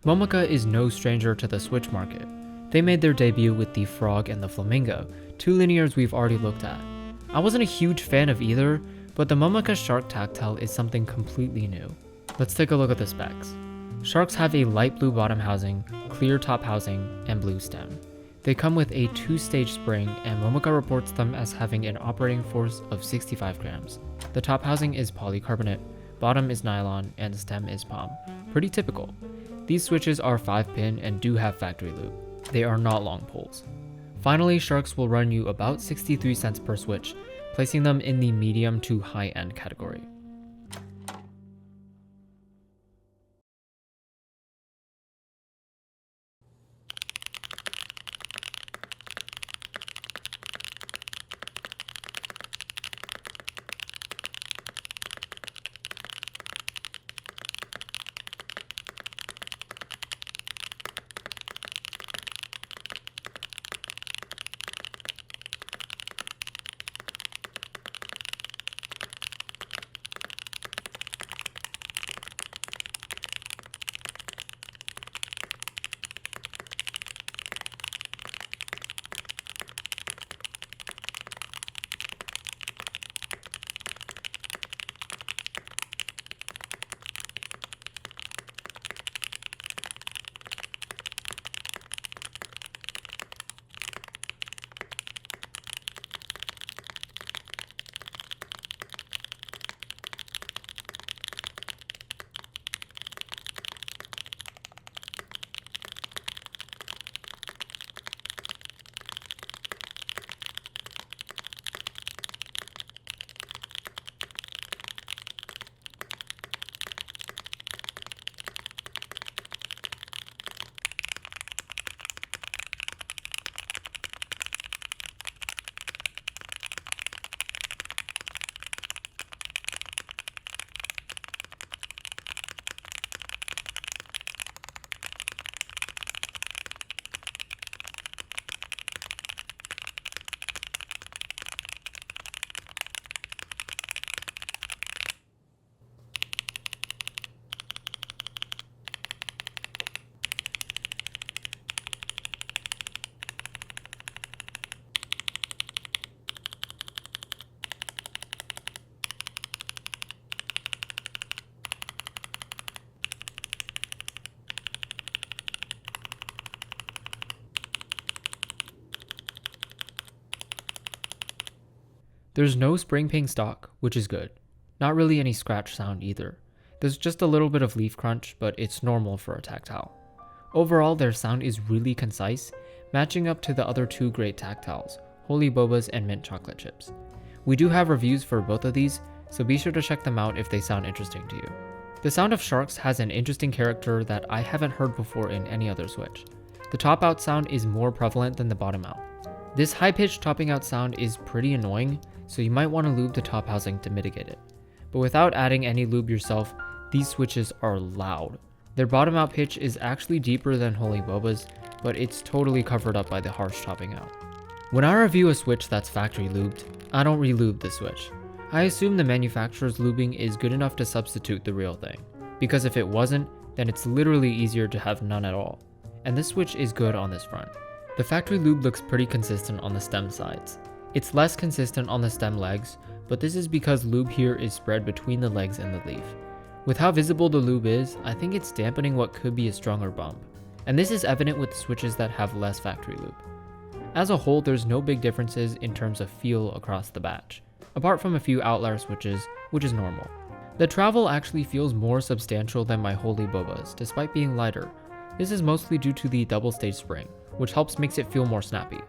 Momoka is no stranger to the Switch market. They made their debut with the Frog and the Flamingo, two linears we've already looked at. I wasn't a huge fan of either, but the Momoka Shark Tactile is something completely new. Let's take a look at the specs. Sharks have a light blue bottom housing, clear top housing, and blue stem. They come with a 2-stage spring, and Momoka reports them as having an operating force of 65 grams. The top housing is polycarbonate, bottom is nylon, and the stem is palm. Pretty typical. These switches are 5-pin and do have factory loop. They are not long poles. Finally, Sharks will run you about 63 cents per switch, placing them in the medium to high-end category. There's no spring ping stock, which is good. Not really any scratch sound either. There's just a little bit of leaf crunch, but it's normal for a Tactile. Overall, their sound is really concise, matching up to the other two great Tactiles, Holy Bobas and Mint Chocolate Chips. We do have reviews for both of these, so be sure to check them out if they sound interesting to you. The sound of Sharks has an interesting character that I haven't heard before in any other Switch. The top out sound is more prevalent than the bottom out. This high-pitched topping out sound is pretty annoying, so you might want to lube the top housing to mitigate it. But without adding any lube yourself, these switches are loud. Their bottom out pitch is actually deeper than Holy Boba's, but it's totally covered up by the harsh topping out. When I review a switch that's factory lubed, I don't re-lube the switch. I assume the manufacturer's lubing is good enough to substitute the real thing, because if it wasn't, then it's literally easier to have none at all. And this switch is good on this front. The factory lube looks pretty consistent on the stem sides. It's less consistent on the stem legs, but this is because lube here is spread between the legs and the leaf. With how visible the lube is, I think it's dampening what could be a stronger bump, and this is evident with the switches that have less factory lube. As a whole, there's no big differences in terms of feel across the batch, apart from a few outlier switches, which is normal. The travel actually feels more substantial than my Holy Bobas, despite being lighter. This is mostly due to the double stage spring, which helps makes it feel more snappy.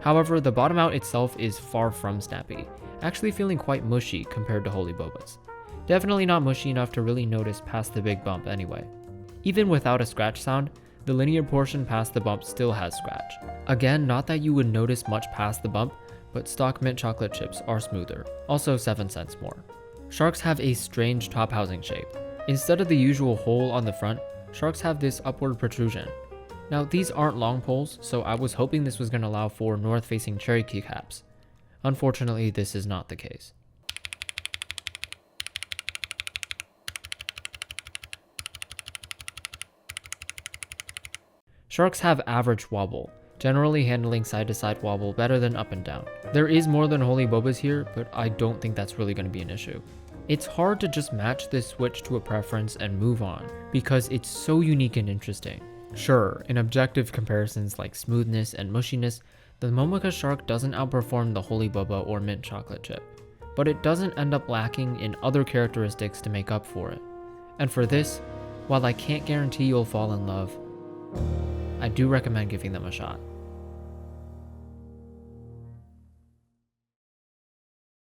However, the bottom out itself is far from snappy, actually feeling quite mushy compared to Holy Bobas. Definitely not mushy enough to really notice past the big bump anyway. Even without a scratch sound, the linear portion past the bump still has scratch. Again, not that you would notice much past the bump, but stock mint chocolate chips are smoother, also 7 cents more. Sharks have a strange top housing shape. Instead of the usual hole on the front, Sharks have this upward protrusion. Now, these aren't long poles, so I was hoping this was going to allow for north-facing cherry keycaps. Unfortunately, this is not the case. Sharks have average wobble, generally handling side to side wobble better than up and down. There is more than holy Bobas here, but I don't think that's really going to be an issue. It's hard to just match this switch to a preference and move on, because it's so unique and interesting. Sure, in objective comparisons like smoothness and mushiness, the Momoka shark doesn't outperform the holy Boba or mint chocolate chip, but it doesn't end up lacking in other characteristics to make up for it. And for this, while I can't guarantee you'll fall in love, I do recommend giving them a shot.